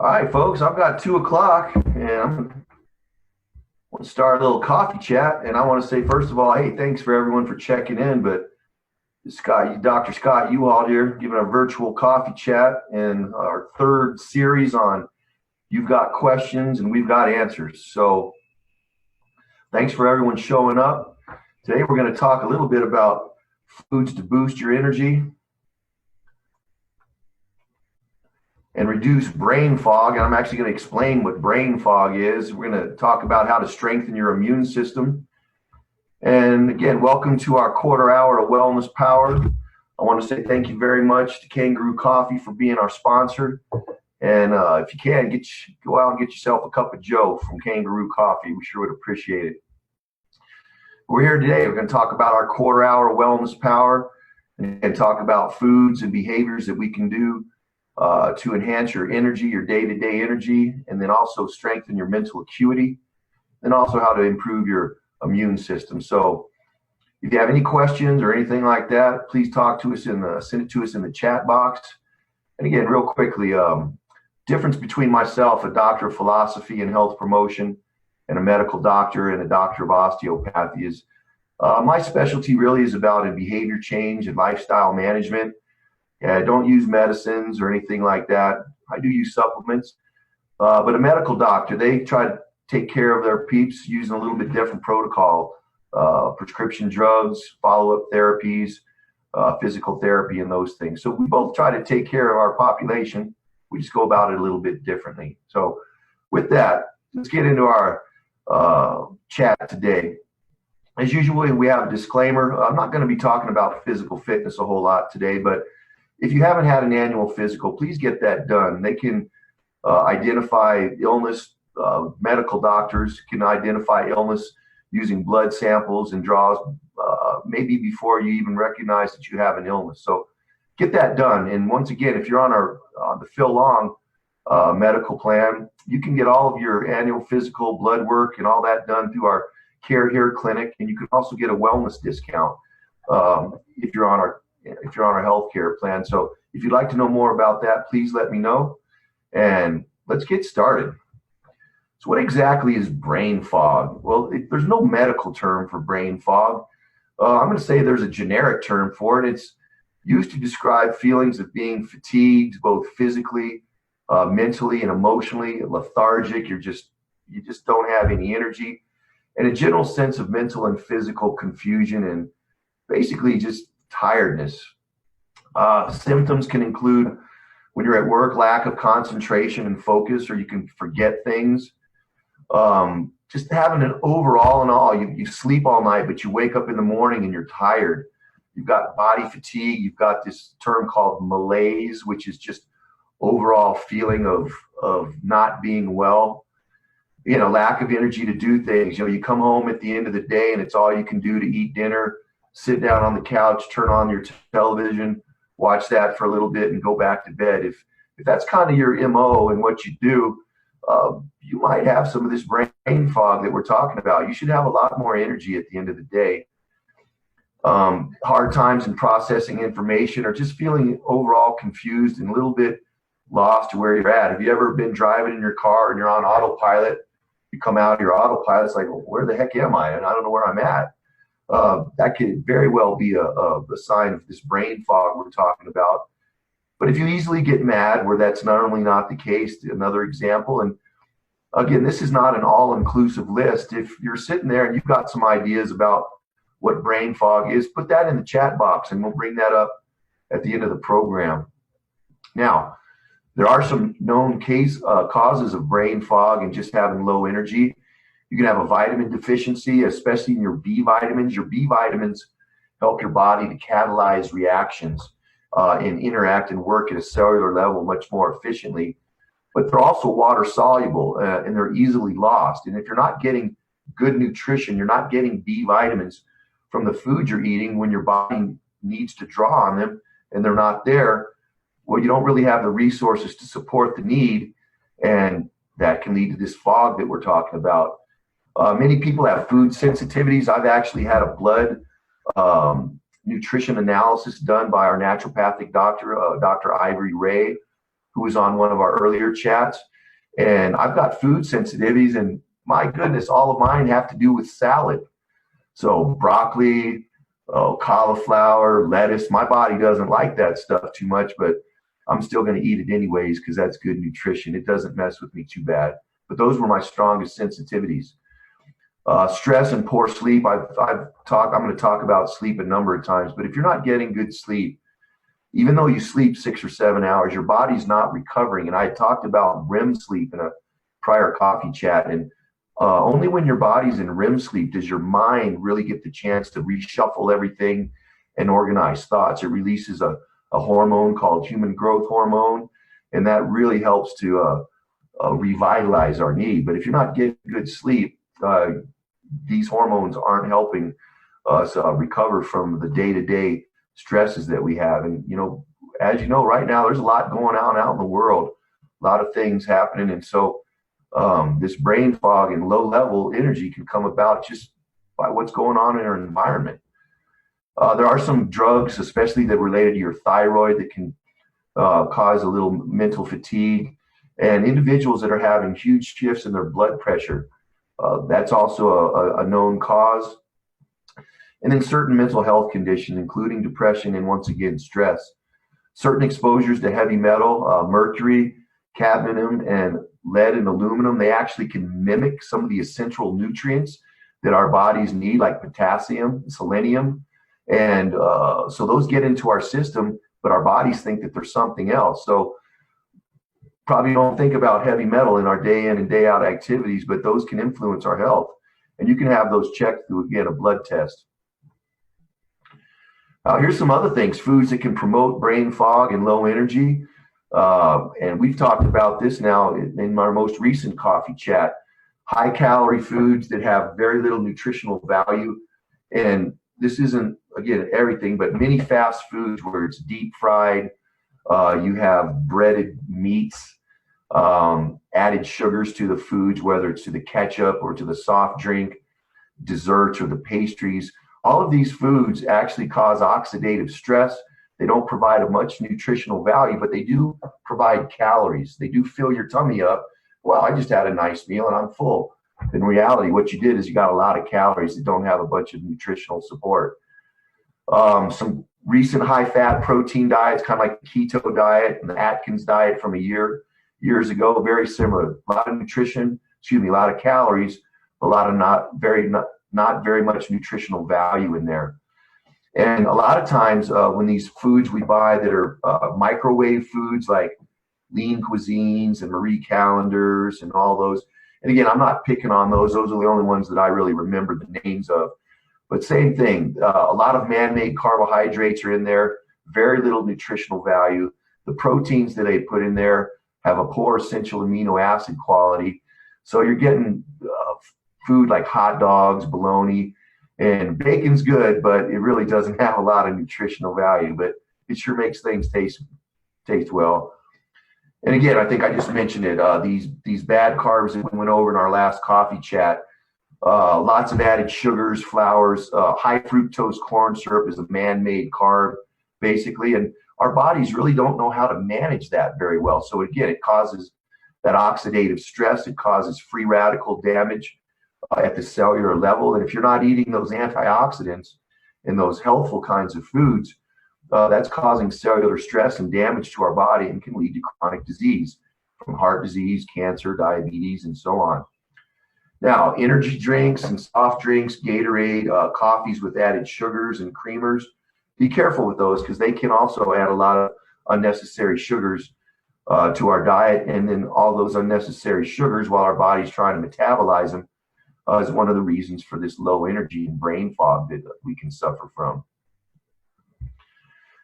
All right, folks, I've got 2 o'clock and I'm going to start a little coffee chat. And I want to say, first of all, hey, thanks for everyone for checking in. But Dr. Scott Uhald here, giving a virtual coffee chat in our third series on You've Got Questions and We've Got Answers. So thanks for everyone showing up. Today, we're going to talk a little bit about foods to boost your energy and reduce brain fog. And I'm actually going to explain what brain fog is. We're going to talk about how to strengthen your immune system. And again, welcome to our quarter hour of Wellness Power. I want to say thank you very much to Kangaroo Coffee for being our sponsor. And if you can, go out and get yourself a cup of Joe from Kangaroo Coffee. We sure would appreciate it. We're here today. We're going to talk about our quarter hour of Wellness Power and talk about foods and behaviors that we can do to enhance your energy, your day-to-day energy, and then also strengthen your mental acuity, and also how to improve your immune system. So if you have any questions or anything like that, please send it to us in the chat box. And again, real quickly, difference between myself, a doctor of philosophy and health promotion, and a medical doctor and a doctor of osteopathy is my specialty really is about a behavior change and lifestyle management. Yeah, I don't use medicines or anything like that. I do use supplements, but a medical doctor, they try to take care of their peeps using a little bit different protocol, prescription drugs, follow-up therapies, physical therapy, and those things. So we both try to take care of our population. We just go about it a little bit differently. So with that, let's get into our chat today. As usual, we have a disclaimer. I'm not going to be talking about physical fitness a whole lot today, but if you haven't had an annual physical, please get that done. They can identify illness. Medical doctors can identify illness using blood samples and draws, maybe before you even recognize that you have an illness. So get that done. And once again, if you're on the Phil Long medical plan, you can get all of your annual physical, blood work, and all that done through our Care Here clinic. And you can also get a wellness discount if you're on our healthcare plan. So if you'd like to know more about that, please let me know. And let's get started. So what exactly is brain fog? Well, there's no medical term for brain fog. I'm going to say there's a generic term for it. It's used to describe feelings of being fatigued, both physically, mentally, and emotionally, lethargic. You just don't have any energy, and a general sense of mental and physical confusion, and basically just tiredness. Symptoms can include, when you're at work, lack of concentration and focus, or you can forget things. Just having an overall and all, you sleep all night, but you wake up in the morning and you're tired. You've got body fatigue. You've got this term called malaise, which is just overall feeling of not being well. Lack of energy to do things. You come home at the end of the day and it's all you can do to eat dinner, sit down on the couch, turn on your television, watch that for a little bit, and go back to bed. If that's kind of your MO and what you do, you might have some of this brain fog that we're talking about. You should have a lot more energy at the end of the day. Hard times in processing information, or just feeling overall confused and a little bit lost to where you're at. Have you ever been driving in your car and you're on autopilot? You come out of your autopilot, it's like, well, where the heck am I? And I don't know where I'm at. That could very well be a sign of this brain fog we're talking about. But if you easily get mad, where that's normally not the case, another example. And again, this is not an all-inclusive list. If you're sitting there and you've got some ideas about what brain fog is, put that in the chat box and we'll bring that up at the end of the program. Now, there are some known causes of brain fog and just having low energy. You can have a vitamin deficiency, especially in your B vitamins. Your B vitamins help your body to catalyze reactions and interact and work at a cellular level much more efficiently. But they're also water soluble and they're easily lost. And if you're not getting good nutrition, you're not getting B vitamins from the food you're eating when your body needs to draw on them and they're not there, well, you don't really have the resources to support the need. And that can lead to this fog that we're talking about. Many people have food sensitivities. I've actually had a blood nutrition analysis done by our naturopathic doctor, Dr. Ivory Ray, who was on one of our earlier chats. And I've got food sensitivities, and my goodness, all of mine have to do with salad. So broccoli, cauliflower, lettuce. My body doesn't like that stuff too much, but I'm still going to eat it anyways because that's good nutrition. It doesn't mess with me too bad. But those were my strongest sensitivities. Stress and poor sleep. I'm going to talk about sleep a number of times, but if you're not getting good sleep, even though you sleep 6 or 7 hours, your body's not recovering. And I talked about REM sleep in a prior coffee chat. And only when your body's in REM sleep does your mind really get the chance to reshuffle everything and organize thoughts. It releases a hormone called human growth hormone, and that really helps to revitalize our need. But if you're not getting good sleep, these hormones aren't helping us recover from the day-to-day stresses that we have. And, as you know, right now, there's a lot going on out in the world, a lot of things happening. And so this brain fog and low level energy can come about just by what's going on in our environment. There are some drugs, especially that are related to your thyroid, that can cause a little mental fatigue, and individuals that are having huge shifts in their blood pressure. That's also a known cause. And then certain mental health conditions, including depression and, once again, stress. Certain exposures to heavy metal, mercury, cadmium, and lead and aluminum, they actually can mimic some of the essential nutrients that our bodies need, like potassium, selenium. And so those get into our system, but our bodies think that there's something else. So probably don't think about heavy metal in our day in and day out activities, but those can influence our health. And you can have those checked through, again, a blood test. Here's some other things, foods that can promote brain fog and low energy. And we've talked about this now in our most recent coffee chat. High calorie foods that have very little nutritional value. And this isn't, again, everything, but many fast foods where it's deep fried. You have breaded meats, added sugars to the foods, whether it's to the ketchup or to the soft drink, desserts or the pastries. All of these foods actually cause oxidative stress. They don't provide a much nutritional value, but they do provide calories. They do fill your tummy up. Well, I just had a nice meal and I'm full. In reality, what you did is you got a lot of calories that don't have a bunch of nutritional support. Some recent high-fat protein diets, kind of like the keto diet and the Atkins diet from years ago, very similar. A lot of nutrition, a lot of calories, a lot of not very much nutritional value in there. And a lot of times when these foods we buy that are microwave foods like Lean Cuisines and Marie Callender's and all those, and again, I'm not picking on those. Those are the only ones that I really remember the names of. But same thing, a lot of man-made carbohydrates are in there, very little nutritional value. The proteins that they put in there have a poor essential amino acid quality. So you're getting food like hot dogs, bologna, and bacon's good, but it really doesn't have a lot of nutritional value, but it sure makes things taste well. And again, I think I just mentioned it, these bad carbs that we went over in our last coffee chat, lots of added sugars, flours, high fructose corn syrup is a man-made carb, basically, and our bodies really don't know how to manage that very well. So again, it causes that oxidative stress, it causes free radical damage at the cellular level. And if you're not eating those antioxidants and those healthful kinds of foods, that's causing cellular stress and damage to our body and can lead to chronic disease, from heart disease, cancer, diabetes, and so on. Now, energy drinks and soft drinks, Gatorade, coffees with added sugars and creamers, be careful with those because they can also add a lot of unnecessary sugars to our diet. And then all those unnecessary sugars, while our body's trying to metabolize them, is one of the reasons for this low energy and brain fog that we can suffer from.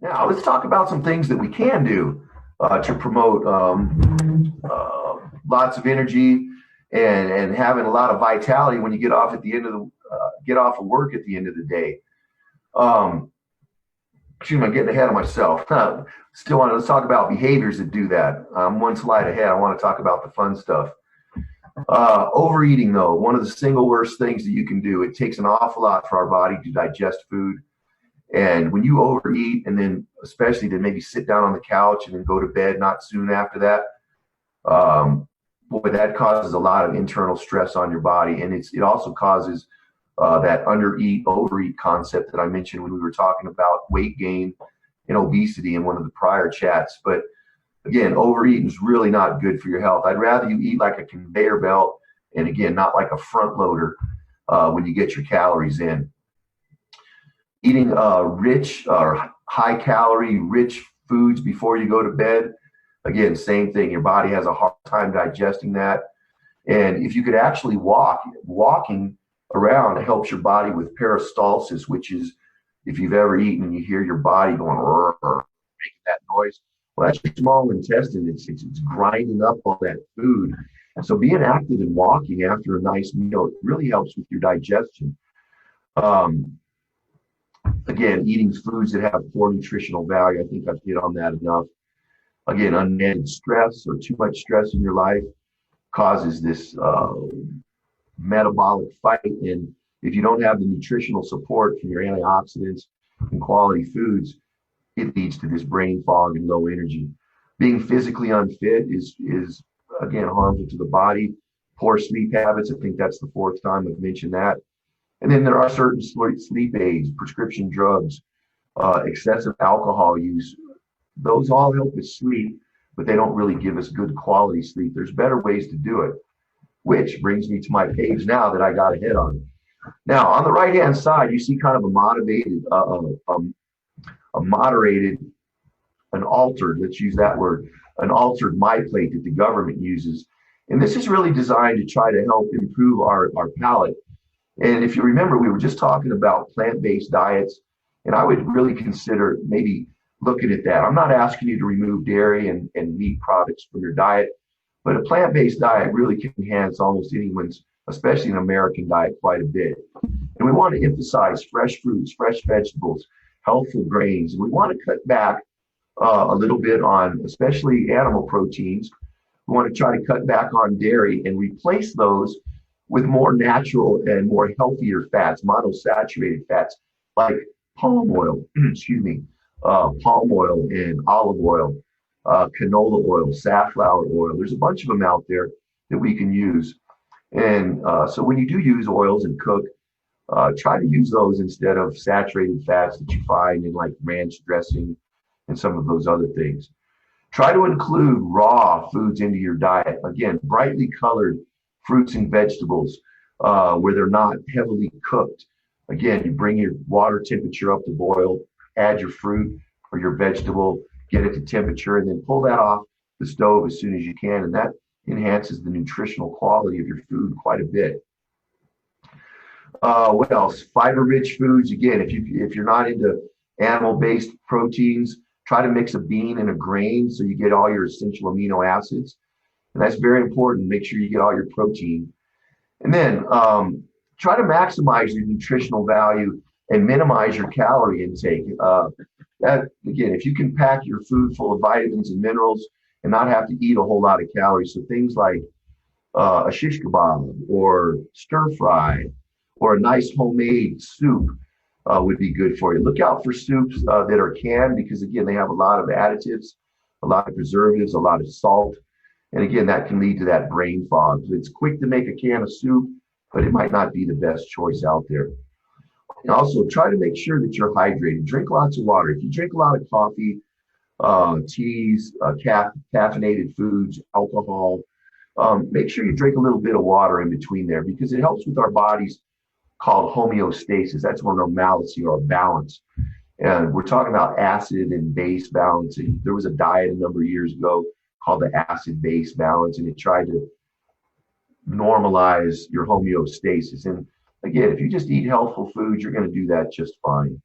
Now, let's talk about some things that we can do to promote lots of energy and having a lot of vitality when you get off at the end of the get off of work at the end of the day. Excuse me, I'm getting ahead of myself. Let's talk about behaviors that do that. I'm one slide ahead. I want to talk about the fun stuff. Overeating, though, one of the single worst things that you can do. It takes an awful lot for our body to digest food. And when you overeat, and then especially to maybe sit down on the couch and then go to bed not soon after that, boy, boy, that causes a lot of internal stress on your body, and it also causes that under eat, overeat concept that I mentioned when we were talking about weight gain and obesity in one of the prior chats. But again, overeating is really not good for your health. I'd rather you eat like a conveyor belt, and again, not like a front loader when you get your calories in. Eating rich or high calorie rich foods before you go to bed, again, same thing. Your body has a hard time digesting that. And if you could actually walking around helps your body with peristalsis, which is if you've ever eaten and you hear your body going making that noise. Well, that's your small intestine. It's grinding up all that food. And so being active and walking after a nice meal, it really helps with your digestion. Again, eating foods that have poor nutritional value. I think I've hit on that enough. Again, unmanaged stress or too much stress in your life causes this metabolic fight. And if you don't have the nutritional support from your antioxidants and quality foods, it leads to this brain fog and low energy. Being physically unfit is again harmful to the body. Poor sleep habits, I think that's the fourth time I've mentioned that. And then there are certain sleep aids, prescription drugs, excessive alcohol use. Those all help us sleep, but they don't really give us good quality sleep. There's better ways to do it, which brings me to my page now that I got a hit on. Now, on the right-hand side, you see kind of an altered, let's use that word, an altered MyPlate that the government uses. And this is really designed to try to help improve our palate. And if you remember, we were just talking about plant-based diets, and I would really consider maybe looking at that. I'm not asking you to remove dairy and meat products from your diet, but a plant-based diet really can enhance almost anyone's, especially an American diet, quite a bit. And we want to emphasize fresh fruits, fresh vegetables, healthful grains. And we want to cut back a little bit on especially animal proteins. We want to try to cut back on dairy and replace those with more natural and more healthier fats, monounsaturated fats like palm oil, palm oil and olive oil, canola oil, safflower oil. There's a bunch of them out there that we can use. And so when you do use oils and cook, try to use those instead of saturated fats that you find in like ranch dressing and some of those other things. Try to include raw foods into your diet. Again, brightly colored fruits and vegetables where they're not heavily cooked. Again, you bring your water temperature up to boil, add your fruit or your vegetable, get it to temperature, and then pull that off the stove as soon as you can. And that enhances the nutritional quality of your food quite a bit. What else? Fiber-rich foods. Again, if you're not into animal-based proteins, try to mix a bean and a grain so you get all your essential amino acids. And that's very important. Make sure you get all your protein. And then try to maximize your nutritional value and minimize your calorie intake. That again, if you can pack your food full of vitamins and minerals and not have to eat a whole lot of calories, so things like a shish kebab or stir fry or a nice homemade soup would be good for you. Look out for soups that are canned because again, they have a lot of additives, a lot of preservatives, a lot of salt. And again, that can lead to that brain fog. So it's quick to make a can of soup, but it might not be the best choice out there. And also try to make sure that you're hydrated. Drink lots of water. If you drink a lot of coffee, teas, caffeinated foods, alcohol, make sure you drink a little bit of water in between there because it helps with our bodies called homeostasis. That's where normalcy or balance. And we're talking about acid and base balancing. There was a diet a number of years ago called the acid base balance, and it tried to normalize your homeostasis. And again, if you just eat healthful foods, you're going to do that just fine.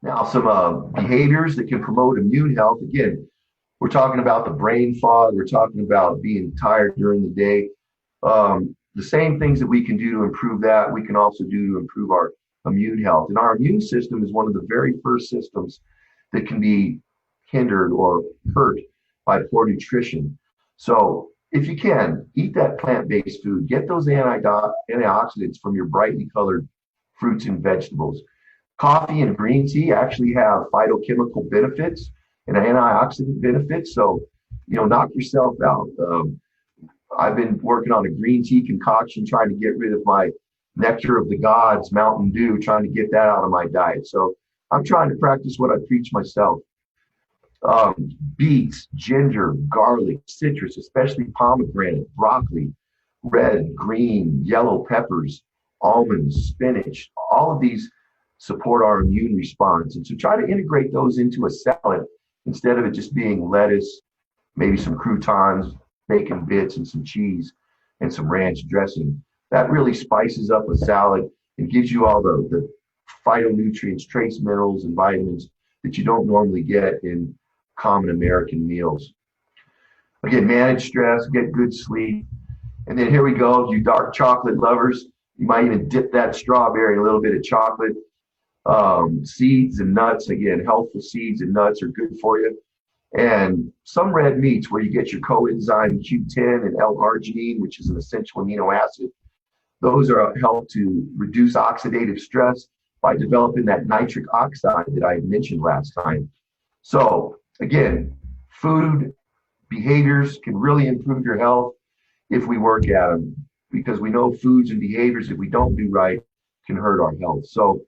Now, some behaviors that can promote immune health. Again, we're talking about the brain fog. We're talking about being tired during the day. The same things that we can do to improve that, we can also do to improve our immune health. And our immune system is one of the very first systems that can be hindered or hurt by poor nutrition. So if you can, eat that plant-based food. Get those antioxidants from your brightly colored fruits and vegetables. Coffee and green tea actually have phytochemical benefits and antioxidant benefits. So knock yourself out. I've been working on a green tea concoction, trying to get rid of my nectar of the gods, Mountain Dew, trying to get that out of my diet. So I'm trying to practice what I preach myself. Beets, ginger, garlic, citrus, especially pomegranate, broccoli, red, green, yellow peppers, almonds, spinach, all of these support our immune response. And so try to integrate those into a salad instead of it just being lettuce, maybe some croutons, bacon bits, and some cheese and some ranch dressing. That really spices up a salad and gives you all the phytonutrients, trace minerals, and vitamins that you don't normally get in common American meals. Again, manage stress, get good sleep. And then here we go, you dark chocolate lovers, you might even dip that strawberry in a little bit of chocolate. Seeds and nuts, again, healthful seeds and nuts are good for you. And some red meats where you get your coenzyme Q10 and L-arginine, which is an essential amino acid. Those are help to reduce oxidative stress by developing that nitric oxide that I mentioned last time. So again, food behaviors can really improve your health if we work at them, because we know foods and behaviors, if we don't do right, can hurt our health. So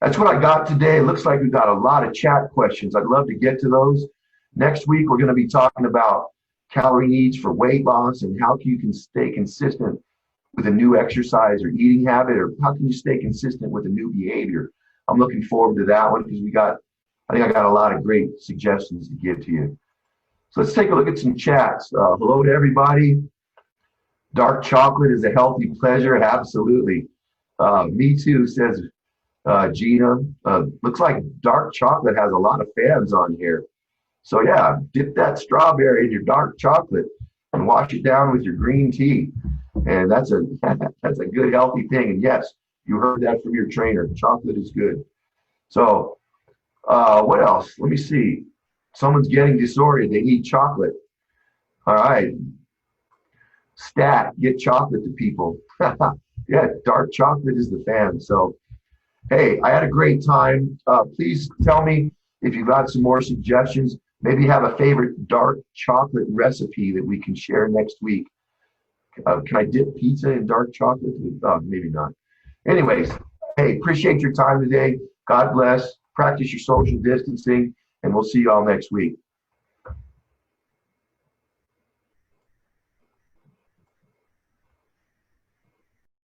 that's what I got today. It looks like we've got a lot of chat questions. I'd love to get to those. Next week, we're going to be talking about calorie needs for weight loss and how you can stay consistent with a new exercise or eating habit, or how can you stay consistent with a new behavior. I'm looking forward to that one because I think I got a lot of great suggestions to give to you. So let's take a look at some chats. Hello to everybody. Dark chocolate is a healthy pleasure. Absolutely. Me too, says Gina. Looks like dark chocolate has a lot of fans on here. So yeah, dip that strawberry in your dark chocolate and wash it down with your green tea. And that's a good healthy thing. And yes, you heard that from your trainer. Chocolate is good. So what else? Let me see. Someone's getting disoriented. They need chocolate. All right. Stat, get chocolate to people. Yeah, dark chocolate is the fan. So, hey, I had a great time. Please tell me if you've got some more suggestions. Maybe you have a favorite dark chocolate recipe that we can share next week. Can I dip pizza in dark chocolate? Maybe not. Anyways, hey, appreciate your time today. God bless. Practice your social distancing, and we'll see you all next week.